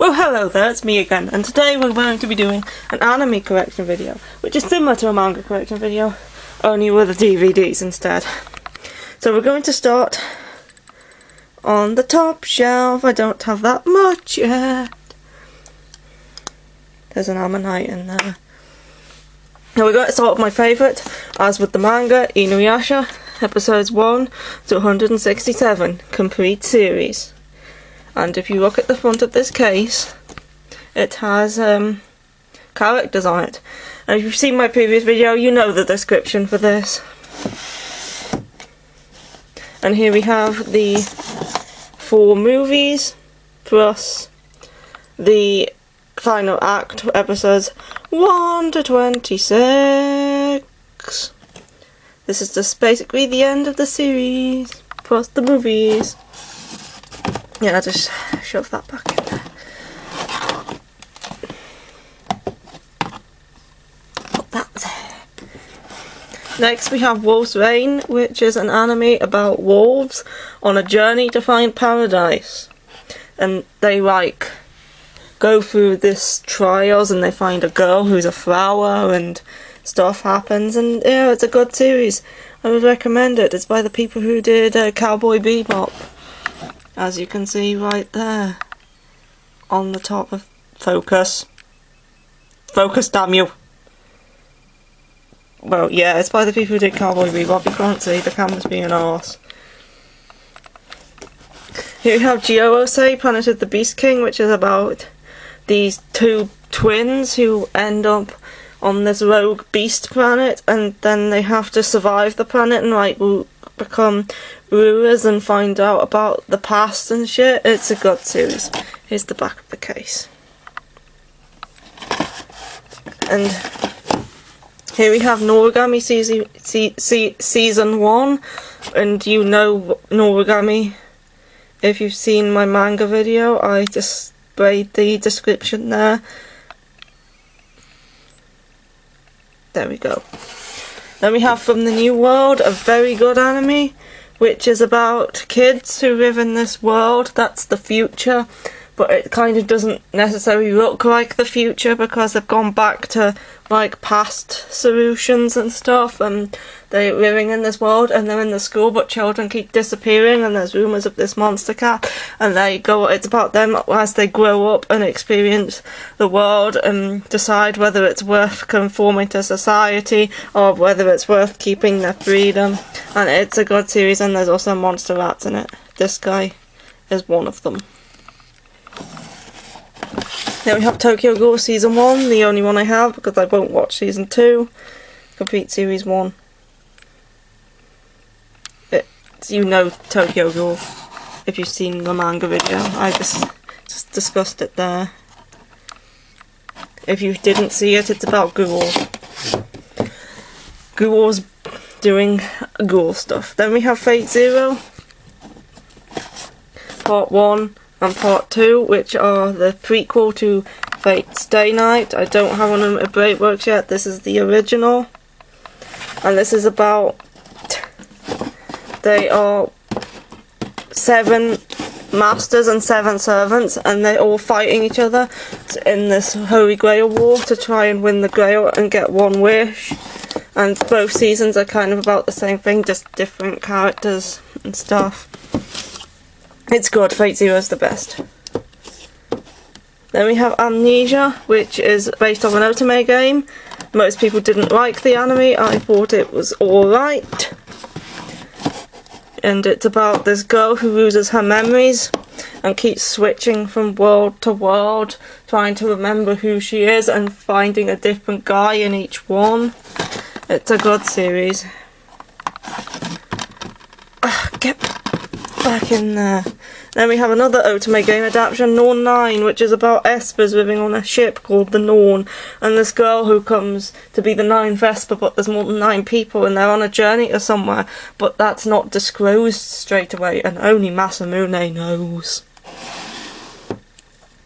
Well, hello there, it's me again, and today we're going to be doing an anime collection video, which is similar to a manga collection video, only with the DVDs instead. So we're going to start on the top shelf. I don't have that much yet. There's an Ammonite in there. Now we're going to start with my favourite, as with the manga, Inuyasha, episodes 1 to 167, complete series. And if you look at the front of this case, it has characters on it. And if you've seen my previous video, you know the description for this. And here we have the 4 movies, plus the final act, episodes 1 to 26. This is just basically the end of the series, plus the movies. Yeah, I'll just shove that back in there. Put that there. Next we have Wolf's Rain, which is an anime about wolves on a journey to find paradise. And they go through this trials and they find a girl who's a flower and stuff happens, and yeah, it's a good series. I would recommend it. It's by the people who did Cowboy Bebop. As you can see right there, on the top of focus. Focus, damn you! Well, yeah, it's by the people who did Cowboy Bebop. You can't see, the camera's being an arse. Here we have Gyosei, Planet of the Beast King, which is about these 2 twins who end up on this rogue beast planet, and then they have to survive the planet and become rulers and find out about the past and shit. It's a good series. Here's the back of the case. And here we have Noragami season 1, and you know Noragami if you've seen my manga video. I displayed the description there. There we go. Then we have From the New World, a very good anime, which is about kids who live in this world that's the future, but it kind of doesn't necessarily look like the future because they've gone back to past solutions and stuff, and they're living in this world and they're in the school, but children keep disappearing and there's rumours of this monster cat, and it's about them as they grow up and experience the world and decide whether it's worth conforming to society or whether it's worth keeping their freedom. And it's a good series, and there's also monster rats in it. This guy is one of them. Then we have Tokyo Ghoul Season 1, the only one I have because I won't watch Season 2. Complete Series 1. You know Tokyo Ghoul if you've seen the manga video. I just discussed it there. If you didn't see it, it's about ghouls. Ghouls doing ghoul stuff. Then we have Fate Zero, Part 1 and Part 2, which are the prequel to Fate Stay Night. I don't have one of my breakworks yet. This is the original. And this is about... They are 7 masters and 7 servants, and they're all fighting each other in this Holy Grail war to try and win the Grail and get one wish. And both seasons are kind of about the same thing, just different characters and stuff. It's good. Fate Zero is the best. Then we have Amnesia, which is based on an otome game. Most people didn't like the anime. I thought it was alright. And it's about this girl who loses her memories and keeps switching from world to world, trying to remember who she is and finding a different guy in each one. It's a good series. Get back in there. Then we have another otome game adaptation, Norn 9, which is about Espers living on a ship called the Norn, and this girl who comes to be the 9th Esper, but there's more than 9 people and they're on a journey to somewhere, but that's not disclosed straight away, and only Masamune knows.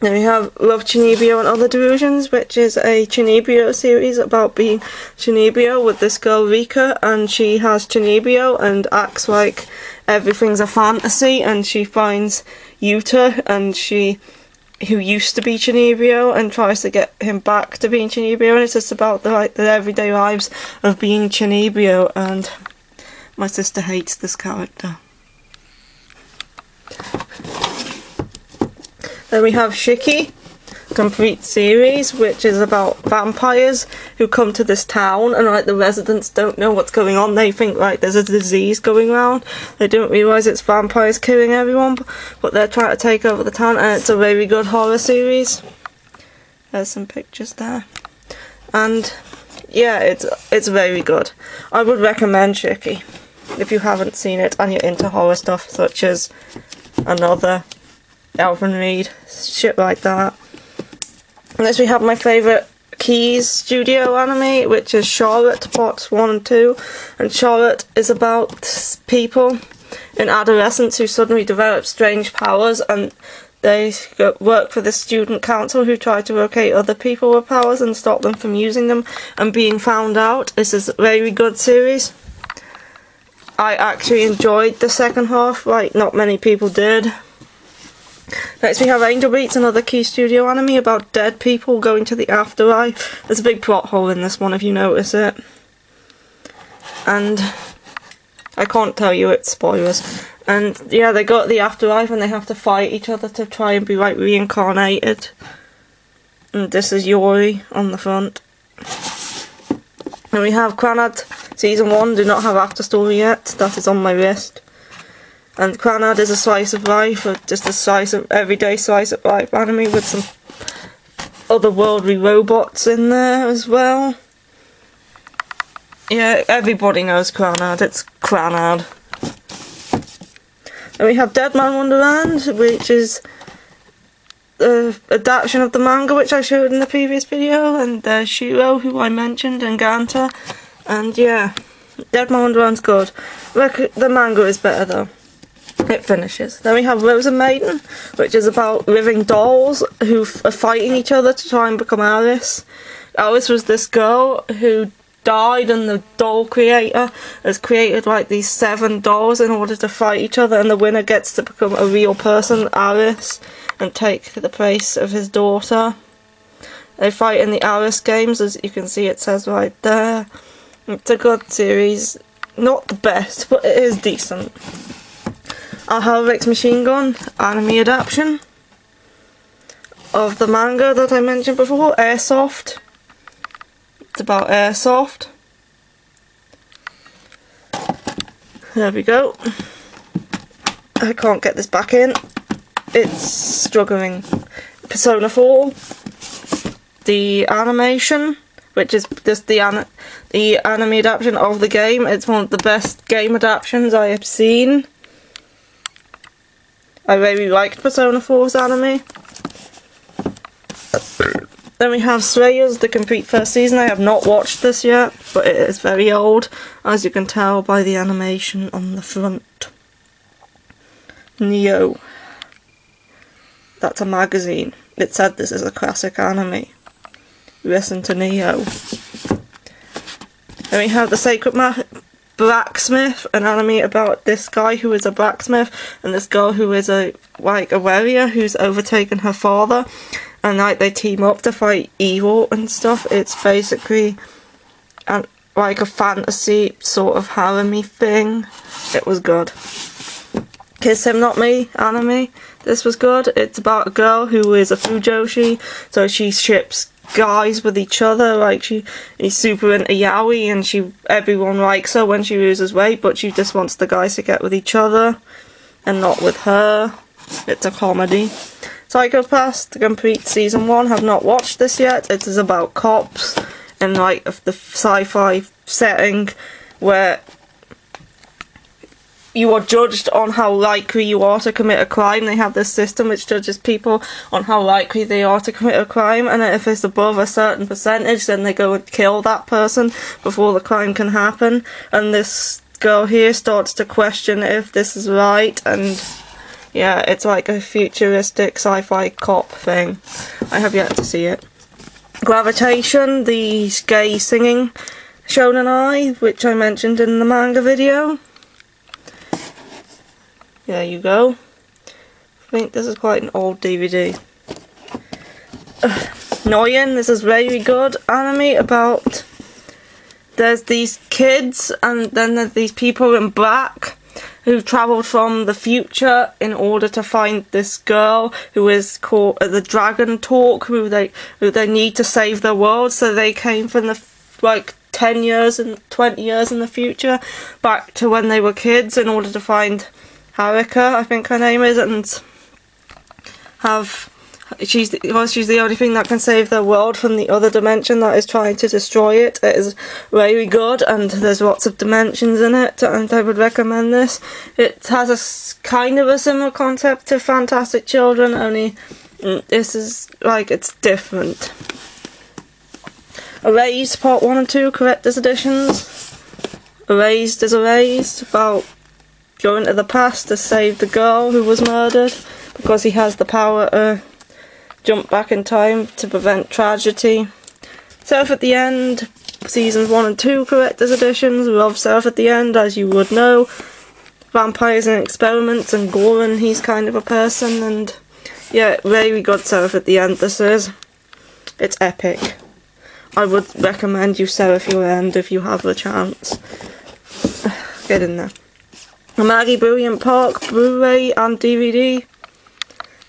Then we have Love Chunibyo and Other Delusions, which is a Chunibyo series about being Chunibyo with this girl Rika, and she has Chunibyo and acts like everything's a fantasy, and she finds Yuta and she who used to be Chinibyo and tries to get him back to being Chinibyo, and it's just about the everyday lives of being Chinibyo, and my sister hates this character. Then we have Shiki, complete series, which is about vampires who come to this town, and like the residents don't know what's going on. They think like there's a disease going around. They don't realise it's vampires killing everyone, but they're trying to take over the town, and it's a very good horror series. There's some pictures there, and yeah, it's very good. I would recommend Shiki if you haven't seen it and you're into horror stuff, such as Another, Elven Reed, shit like that. Next we have my favourite Keys studio anime, which is Charlotte Parts 1 and 2. And Charlotte is about people in adolescence who suddenly develop strange powers, and they work for the student council who try to locate other people with powers and stop them from using them and being found out. This is a very good series. I actually enjoyed the second half, like not many people did. Next we have Angel Beats, another Key Studio anime about dead people going to the afterlife. There's a big plot hole in this one if you notice it. And I can't tell you, it's spoilers. And yeah, they go to the afterlife and they have to fight each other to try and be like reincarnated. And this is Yori on the front. And we have Cranad Season 1, do not have after story yet, that is on my list. And Cranad is a slice of life, or just a slice of everyday slice of life anime with some otherworldly robots in there as well. Yeah, everybody knows Cranad, it's Cranad. And we have Deadman Wonderland, which is the adaptation of the manga which I showed in the previous video, and there's Shiro, who I mentioned, and Ganta. And yeah, Deadman Wonderland's good. The manga is better though. It finishes. Then we have Rose and Maiden, which is about living dolls who are fighting each other to try and become Alice. Alice was this girl who died, and the doll creator has created like these 7 dolls in order to fight each other, and the winner gets to become a real person, Alice, and take the place of his daughter. They fight in the Alice games, as you can see it says right there. It's a good series. Not the best, but it is decent. Alharvix Machine Gun, anime adaptation of the manga that I mentioned before, Airsoft. It's about airsoft. There we go. I can't get this back in. It's struggling. Persona 4, the animation, which is just the anime adaptation of the game. It's one of the best game adaptations I have seen. I really liked Persona 4's anime. Then we have Slayers, the complete first season. I have not watched this yet, but it is very old, as you can tell by the animation on the front. Neo. That's a magazine. It said this is a classic anime. Listen to Neo. Then we have The Sacred Blacksmith, an anime about this guy who is a blacksmith and this girl who is a warrior who's overtaken her father, and like they team up to fight evil and stuff. It's basically like a fantasy sort of harem-y thing. It was good. Kiss Him Not Me anime. This was good. It's about a girl who is a fujoshi, so she ships guys with each other. Like she's super into yaoi, and everyone likes her when she loses weight, but she just wants the guys to get with each other and not with her. It's a comedy. Psychopaths, the complete season 1. Have not watched this yet. It is about cops in like the sci-fi setting where you are judged on how likely you are to commit a crime. They have this system which judges people on how likely they are to commit a crime, and if it's above a certain percentage, then they go and kill that person before the crime can happen. And this girl here starts to question if this is right, and yeah, it's like a futuristic sci-fi cop thing. I have yet to see it. Gravitation, the gay singing shonen ai, which I mentioned in the manga video. There you go. I think this is quite an old DVD. annoying. This is very good anime about, there's these kids and then there's these people in black who travelled from the future in order to find this girl who is called the Dragon Talk, who they need to save the world. So they came from the like 10 years and 20 years in the future back to when they were kids in order to find Haruka, I think her name is, and she's the only thing that can save the world from the other dimension that is trying to destroy it. It is very good, and there's lots of dimensions in it, and I would recommend this. It has a kind of a similar concept to Fantastic Children, only this is like, it's different. Erased Part 1 and 2 Collector's Editions. Erased is Erased, about going to the past to save the girl who was murdered, because he has the power to jump back in time to prevent tragedy. Surf at the End, Seasons 1 and 2 Collector's Editions. Love Surf at the End, as you would know. Vampires and Experiments, and Goran, he's kind of a person, and yeah, very good Surf at the End this is. It's epic. I would recommend you Surf Your End if you have the chance. Get in there. Maggie Brilliant Park, Blu-ray and DVD.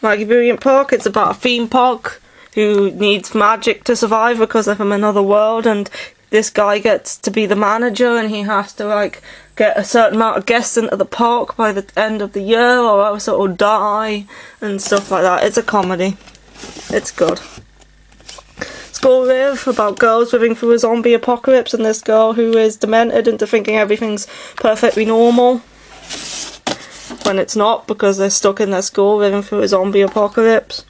Maggie Brilliant Park, it's about a theme park who needs magic to survive because they're from another world, and this guy gets to be the manager and he has to like get a certain amount of guests into the park by the end of the year or else it'll die and stuff like that. It's a comedy. It's good. School Live, about girls living through a zombie apocalypse and this girl who is demented into thinking everything's perfectly normal when it's not, because they're stuck in their school living through a zombie apocalypse.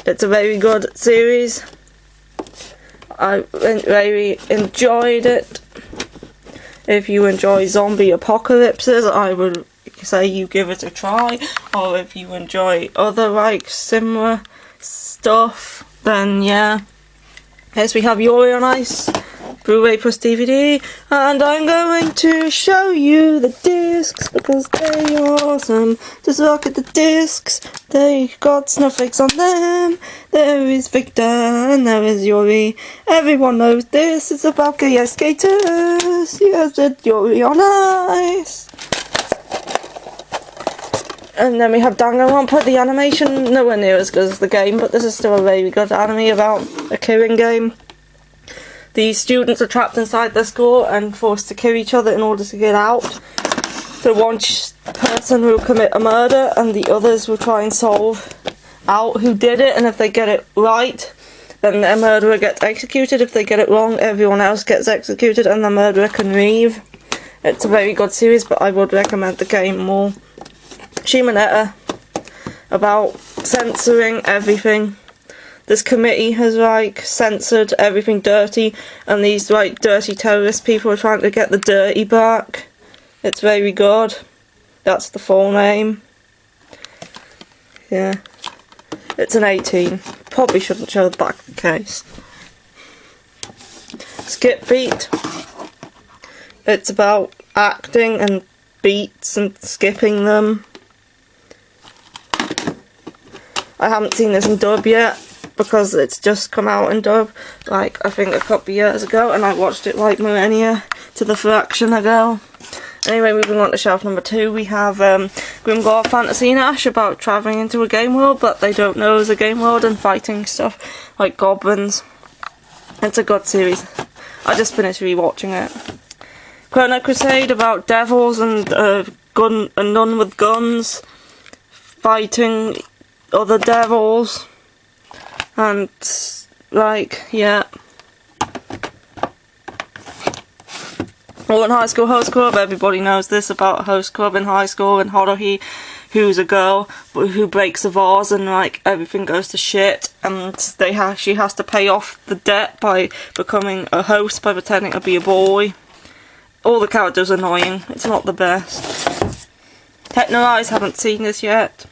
It's a very good series. I very enjoyed it. If you enjoy zombie apocalypses, I would say you give it a try. Or if you enjoy other like similar stuff, then yeah. Yes, we have Yuri on Ice, Blu-ray plus DVD, and I'm going to show you the discs because they are awesome. Just look at the discs, they got snowflakes on them. There is Victor and there is Yuri. Everyone knows this is about gay ice skaters. Yes, it's Yuri on Ice. And then we have Danganronpa. The animation nowhere near as good as the game, but this is still a very good anime about a killing game. The students are trapped inside their school and forced to kill each other in order to get out. So one person will commit a murder and the others will try and solve out who did it, and if they get it right, then the murderer gets executed. If they get it wrong, everyone else gets executed and the murderer can leave. It's a very good series, but I would recommend the game more. Shimonetta, about censoring everything. This committee has like censored everything dirty, and these like dirty terrorist people are trying to get the dirty back. It's very good. That's the full name. Yeah. It's an 18. Probably shouldn't show the back of the case. Skip Beat. It's about acting and beats and skipping them. I haven't seen this in dub yet because it's just come out in dub, like I think a couple of years ago, and I watched it like millennia to the fraction ago. Anyway, moving on to shelf number 2, we have Grimgore Fantasy Nash, about travelling into a game world but they don't know it's a game world and fighting stuff like goblins. It's a good series. I just finished rewatching it. Chrono Crusade, about devils and a nun with guns fighting other devils, and like, yeah. Well, in High School Host Club, everybody knows this about a host club in high school, and Haruhi, who's a girl who breaks a vase and like everything goes to shit, and she has to pay off the debt by becoming a host by pretending to be a boy. All the characters are annoying. It's not the best. Techno Eyes, haven't seen this yet.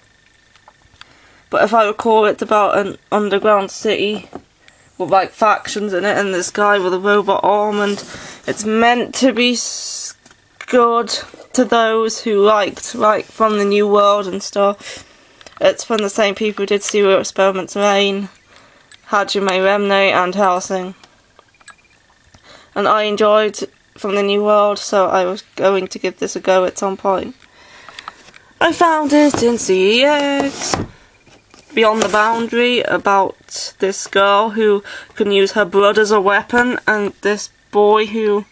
But if I recall, it's about an underground city with like factions in it, and this guy with a robot arm, and it's meant to be good to those who liked like From the New World and stuff. It's from the same people who did Serial Experiments Rain, Hajime Remne and Helsing. And I enjoyed From the New World, so I was going to give this a go at some point. I found it in CEX. Beyond the Boundary, about this girl who can use her blood as a weapon, and this boy who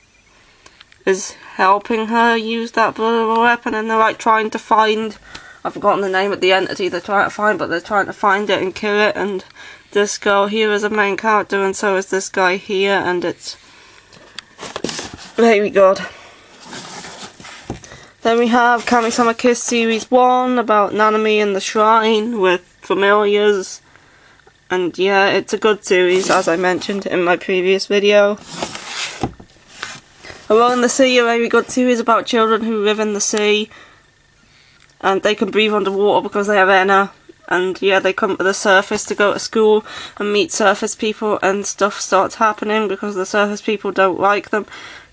is helping her use that blood as a weapon, and they're like trying to find, I've forgotten the name of the entity they're trying to find, but they're trying to find it and kill it, and this girl here is a main character, and so is this guy here, and it's very good. Then we have Kami-sama Kiss Series 1 about Nanami and the Shrine with familiars. And yeah, it's a good series, as I mentioned in my previous video. Alone in the Sea, a very good series about children who live in the sea. And they can breathe underwater because they have Enna. And yeah, they come to the surface to go to school and meet surface people, and stuff starts happening because the surface people don't like them.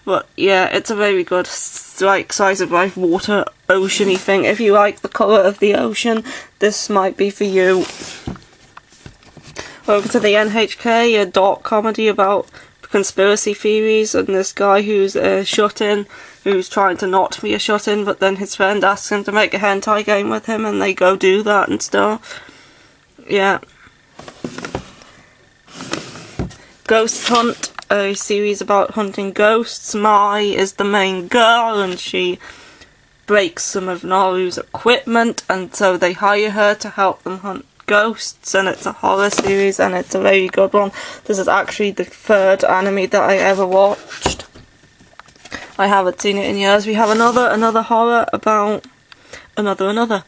But yeah, it's a very good, like, size of life, water, oceany thing. If you like the colour of the ocean, this might be for you. Welcome to the NHK, a dark comedy about conspiracy theories, and this guy who's a shut-in, who's trying to not be a shut-in, but then his friend asks him to make a hentai game with him, and they go do that and stuff. Yeah. Ghost Hunt, a series about hunting ghosts. Mai is the main girl, and she breaks some of Naru's equipment, and so they hire her to help them hunt ghosts, and it's a horror series, and it's a very good one. This is actually the third anime that I ever watched. I haven't seen it in years. We have another horror about another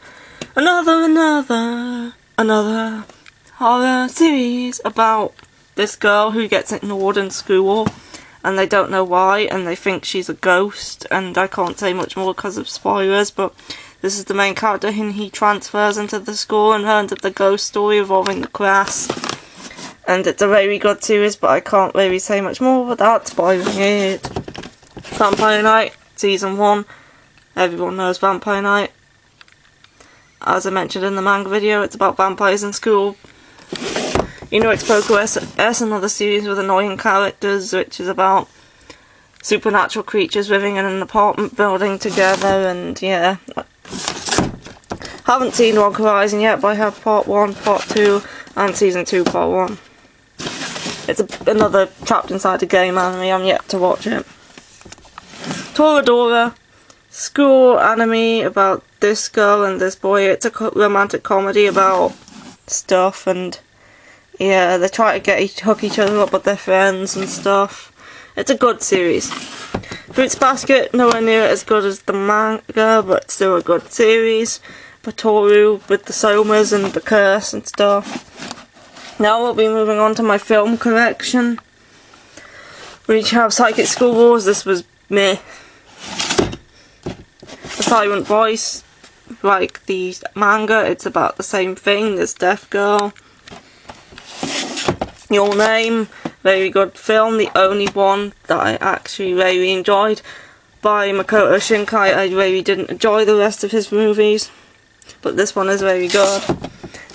horror series about this girl who gets ignored in school, and they don't know why, and they think she's a ghost, and I can't say much more because of spoilers, but this is the main character, and he transfers into the school and learns of the ghost story involving the class. And it's a very good series, but I can't really say much more without spoiling it. Vampire Night, Season 1. Everyone knows Vampire Night. As I mentioned in the manga video, it's about vampires in school. Expoku S, another series with annoying characters, which is about supernatural creatures living in an apartment building together, and yeah. Haven't seen Log Horizon yet, but I have Part 1, Part 2, and Season 2, Part 1. It's another trapped inside a game anime, I'm yet to watch it. Toradora, school anime about this girl and this boy. It's a romantic comedy about stuff, and yeah, they try to hook each other up with their friends and stuff. It's a good series. Fruits Basket, nowhere near as good as the manga, but still a good series. Patoru with the Somas and the curse and stuff. Now we'll be moving on to my film collection. We each have Psychic School Wars. This was meh. The Silent Voice, like the manga, it's about the same thing. There's Deaf Girl. Your Name, very good film, the only one that I actually really enjoyed. By Makoto Shinkai, I really didn't enjoy the rest of his movies, but this one is very good.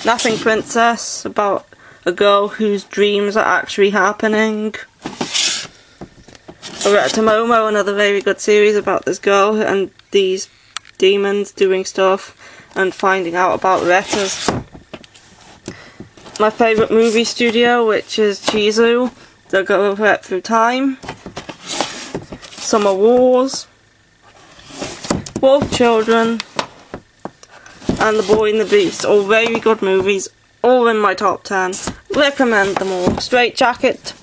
Nothing Princess, about a girl whose dreams are actually happening. Oretta Momo, another very good series about this girl and these demons doing stuff and finding out about letters. My favourite movie studio, which is Chizu, The Girl Who Leapt Through Time, Summer Wars, Wolf Children, and The Boy and the Beast. All very good movies, all in my top 10. Recommend them all. Straight Jacket,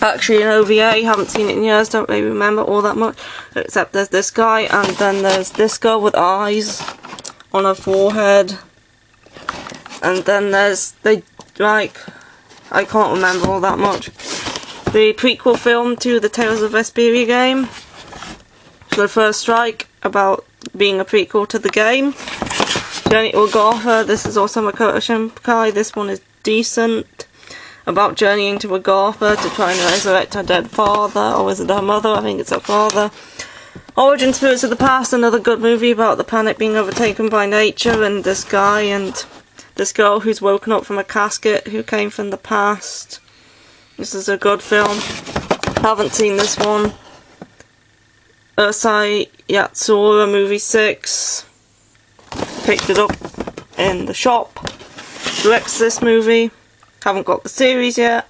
actually an OVA, haven't seen it in years, don't really remember all that much, except there's this guy, and then there's this girl with eyes on her forehead. And then there's I can't remember all that much. The prequel film to the Tales of Vesperia game, The First Strike, about being a prequel to the game. Journey to Agartha, this is also Makoto Shinkai, this one is decent. About journeying to Agartha to try and resurrect her dead father, or is it her mother? I think it's her father. Origin Spirits of the Past, another good movie about the planet being overtaken by nature and this guy and this girl who's woken up from a casket, who came from the past. This is a good film. Haven't seen this one. Urusei Yatsura Movie 6. Picked it up in the shop. Directs this movie. Haven't got the series yet.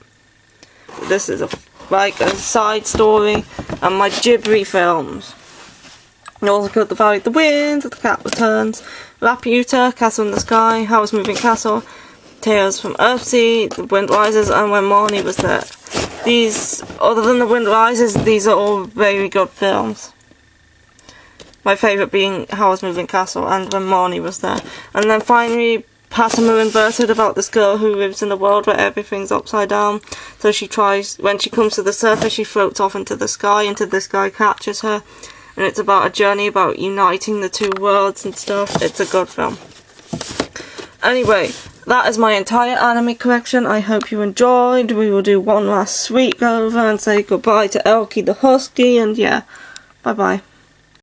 This is like a side story. And my Ghibli films. You also got The Valley of the Wind, The Cat Returns, Laputa, Castle in the Sky, Howl's Moving Castle, Tales from Earthsea, The Wind Rises, and When Marnie Was There. These, other than The Wind Rises, these are all very good films. My favourite being Howl's Moving Castle and When Marnie Was There. And then finally, Passenger Inverted, about this girl who lives in a world where everything's upside down. So she tries, when she comes to the surface, she floats off into the sky until this guy catches her. And it's about a journey about uniting the two worlds and stuff. It's a good film. Anyway, that is my entire anime collection. I hope you enjoyed. We will do one last sweep over and say goodbye to Elky the Husky. And yeah, bye bye.